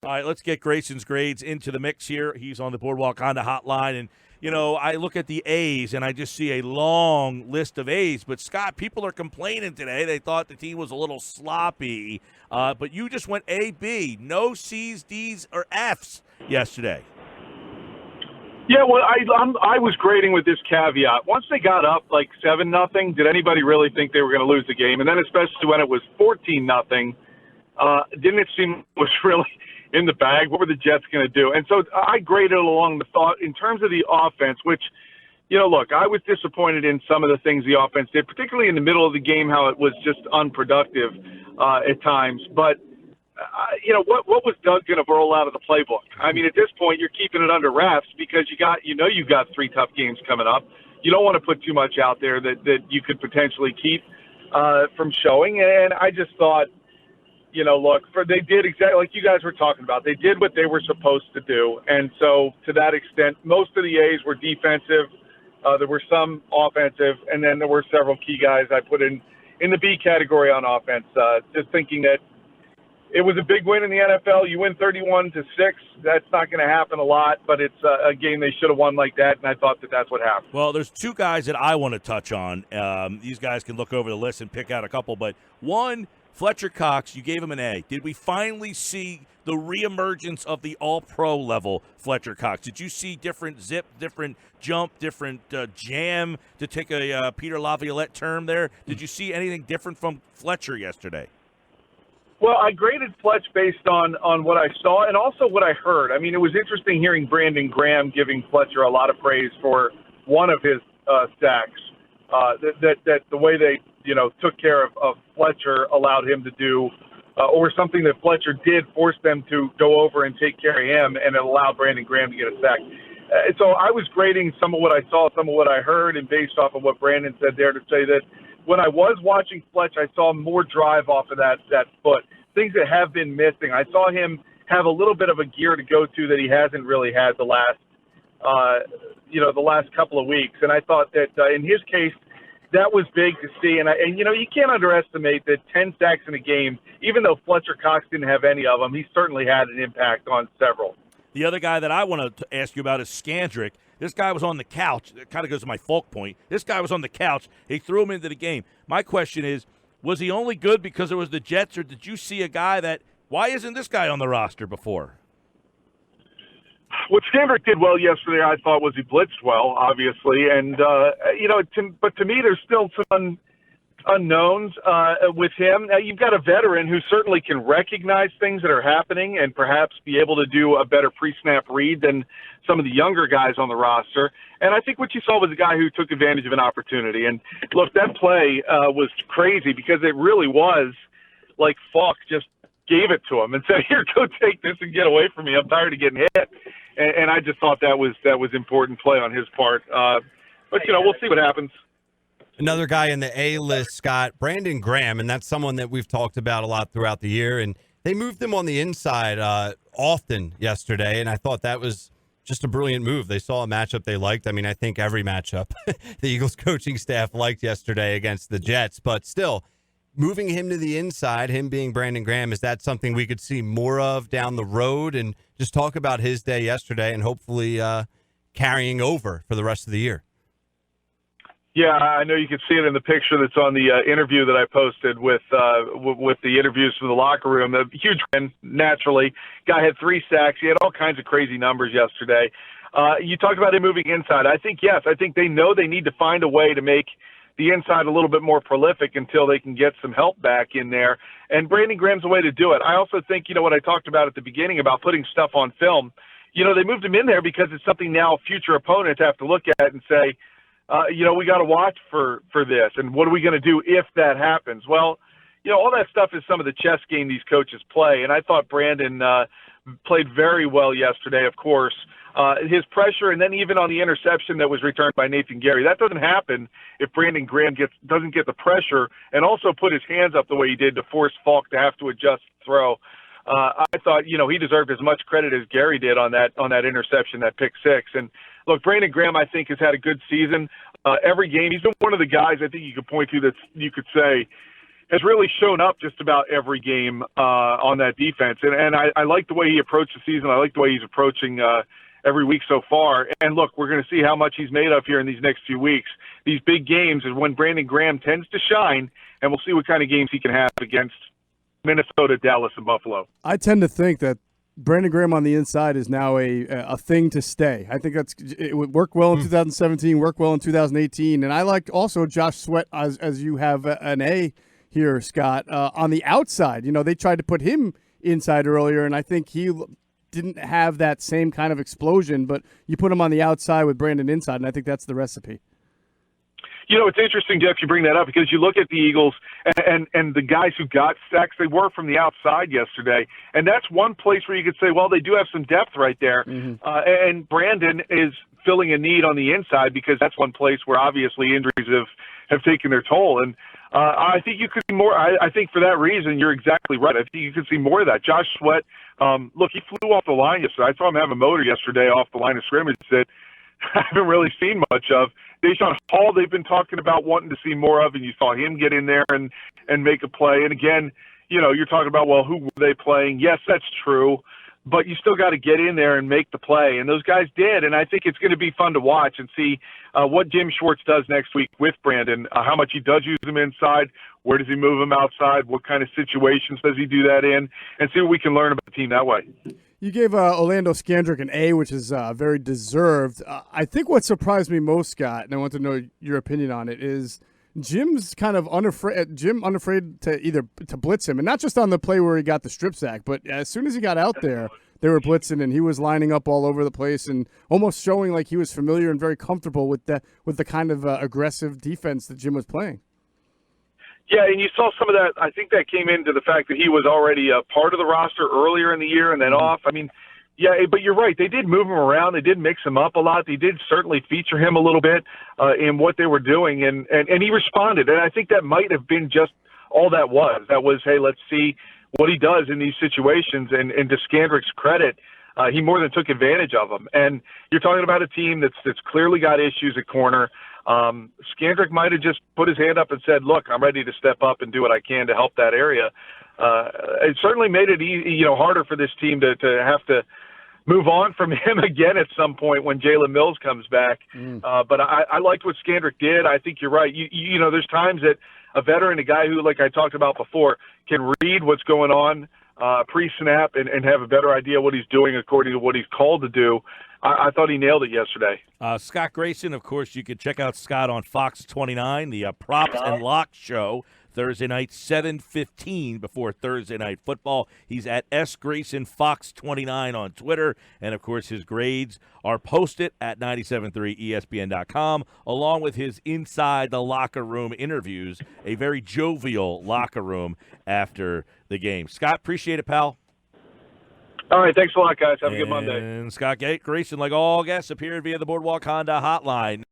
All right, let's get Grayson's grades into the mix here. He's on the Boardwalk Honda hotline, and I look at the A's, and I just see a long list of A's. But, Scott, people are complaining today. They thought the team was a little sloppy. But you just went A, B. No C's, D's, or F's yesterday. Yeah, well, I was grading with this caveat. Once they got up like 7-0, did anybody really think they were going to lose the game? And then especially when it was 14-0, didn't it seem it was really in the bag? What were the Jets going to do? And so I graded along the thought in terms of the offense, which, look, I was disappointed in some of the things the offense did, particularly in the middle of the game, how it was just unproductive at times. But, what was Doug going to roll out of the playbook? I mean, at this point, you're keeping it under wraps because you've got 3 tough games coming up. You don't want to put too much out there that you could potentially keep from showing. And I just thought, they did exactly like you guys were talking about. They did what they were supposed to do. And so to that extent, most of the A's were defensive. There were some offensive, and then there were several key guys I put in the B category on offense, just thinking that it was a big win in the NFL. You win 31-6. That's not going to happen a lot, but it's a game they should have won like that, and I thought that's what happened. Well, there's 2 guys that I want to touch on. These guys can look over the list and pick out a couple, but one, Fletcher Cox, you gave him an A. Did we finally see the reemergence of the all-pro level Fletcher Cox? Did you see different zip, different jump, different jam, to take a Peter Laviolette term there? Did you see anything different from Fletcher yesterday? Well, I graded Fletch based on what I saw and also what I heard. I mean, it was interesting hearing Brandon Graham giving Fletcher a lot of praise for one of his sacks. That the way they took care of Fletcher allowed him to do, or something that Fletcher did force them to go over and take care of him, and it allowed Brandon Graham to get a sack. So I was grading some of what I saw, some of what I heard, and based off of what Brandon said there to say that when I was watching Fletch, I saw more drive off of that foot, things that have been missing. I saw him have a little bit of a gear to go to that he hasn't really had the last couple of weeks. And I thought that in his case, that was big to see. And you can't underestimate that 10 sacks in a game, even though Fletcher Cox didn't have any of them, he certainly had an impact on several. The other guy that I want to ask you about is Scandrick. This guy was on the couch. It kind of goes to my Falk point. This guy was on the couch. He threw him into the game. My question is, was he only good because it was the Jets, or did you see a guy that, why isn't this guy on the roster before? What Scandrick did well yesterday, I thought, was he blitzed well, obviously. And, but to me, there's still some unknowns with him. Now, you've got a veteran who certainly can recognize things that are happening and perhaps be able to do a better pre-snap read than some of the younger guys on the roster. And I think what you saw was a guy who took advantage of an opportunity. And, look, that play was crazy because it really was like Falk just gave it to him and said, here, go take this and get away from me. I'm tired of getting hit. And I just thought that was important play on his part. But, we'll see what happens. Another guy in the A list, Scott, Brandon Graham, and that's someone that we've talked about a lot throughout the year. And they moved him on the inside often yesterday, and I thought that was just a brilliant move. They saw a matchup they liked. I mean, I think every matchup the Eagles coaching staff liked yesterday against the Jets, but still, moving him to the inside, him being Brandon Graham, is that something we could see more of down the road? And just talk about his day yesterday and hopefully carrying over for the rest of the year. Yeah, I know you can see it in the picture that's on the interview that I posted with the interviews from the locker room. A huge win, naturally. Guy had 3 sacks. He had all kinds of crazy numbers yesterday. You talked about him moving inside. I think, yes, I think they know they need to find a way to make the inside a little bit more prolific until they can get some help back in there. And Brandon Graham's a way to do it. I also think, what I talked about at the beginning about putting stuff on film, they moved him in there because it's something now future opponents have to look at and say, we got to watch for this. And what are we going to do if that happens? Well, all that stuff is some of the chess game these coaches play. And I thought Brandon played very well yesterday, of course. His pressure, and then even on the interception that was returned by Nathan Gary, that doesn't happen if Brandon Graham doesn't get the pressure and also put his hands up the way he did to force Falk to have to adjust the throw. I thought, he deserved as much credit as Gary did on that interception, that pick six. And look, Brandon Graham, I think, has had a good season. Every game, he's been one of the guys I think you could point to that you could say, has really shown up just about every game on that defense. And I like the way he approached the season. I like the way he's approaching every week so far. And look, we're going to see how much he's made of here in these next few weeks. These big games is when Brandon Graham tends to shine, and we'll see what kind of games he can have against Minnesota, Dallas, and Buffalo. I tend to think that Brandon Graham on the inside is now a thing to stay. I think it would work well in 2017, work well in 2018. And I like also Josh Sweat as you have an A here, Scott. On the outside, they tried to put him inside earlier, and I think he didn't have that same kind of explosion, but you put him on the outside with Brandon inside, and I think that's the recipe. It's interesting, Jeff, you bring that up because you look at the Eagles and the guys who got sacks, they were from the outside yesterday. And that's one place where you could say, well, they do have some depth right there. Mm-hmm. And Brandon is filling a need on the inside because that's one place where obviously injuries have taken their toll. And I think you could see more. I think for that reason, you're exactly right. I think you could see more of that. Josh Sweat, look, he flew off the line yesterday. I saw him have a motor yesterday off the line of scrimmage that I haven't really seen much of. Deshaun Hall, they've been talking about wanting to see more of, and you saw him get in there and make a play. And again, you're talking about, well, who were they playing? Yes, that's true, but you still got to get in there and make the play. And those guys did, and I think it's going to be fun to watch and see what Jim Schwartz does next week with Brandon, how much he does use him inside, where does he move him outside, what kind of situations does he do that in, and see what we can learn about the team that way. You gave Orlando Scandrick an A, which is very deserved. I think what surprised me most, Scott, and I want to know your opinion on it, is Jim's kind of unafraid to blitz him, and not just on the play where he got the strip sack, but as soon as he got out there, they were blitzing, and he was lining up all over the place and almost showing like he was familiar and very comfortable with the kind of aggressive defense that Jim was playing. Yeah, and you saw some of that. I think that came into the fact that he was already a part of the roster earlier in the year and then off. I mean, yeah, but you're right. They did move him around. They did mix him up a lot. They did certainly feature him a little bit in what they were doing, and he responded. And I think that might have been just all that was. That was, hey, let's see what he does in these situations. And to Scandrick's credit, he more than took advantage of them. And you're talking about a team that's clearly got issues at corner. Scandrick might have just put his hand up and said, look, I'm ready to step up and do what I can to help that area. It certainly made it harder for this team to have to move on from him again at some point when Jalen Mills comes back. But I liked what Scandrick did. I think you're right. There's times that a veteran, a guy who, like I talked about before, can read what's going on pre-snap and have a better idea what he's doing according to what he's called to do. I thought he nailed it yesterday. Scott Grayson, of course, you can check out Scott on Fox 29, the Props and Locks show, Thursday night, 7:15 before Thursday Night Football. He's at sgraysonfox29 on Twitter. And, of course, his grades are posted at 973ESPN.com, along with his Inside the Locker Room interviews, a very jovial locker room after the game. Scott, appreciate it, pal. All right, thanks a lot, guys. Have a good Monday. And Scott Grayson, like all guests, appearing via the Boardwalk Honda hotline.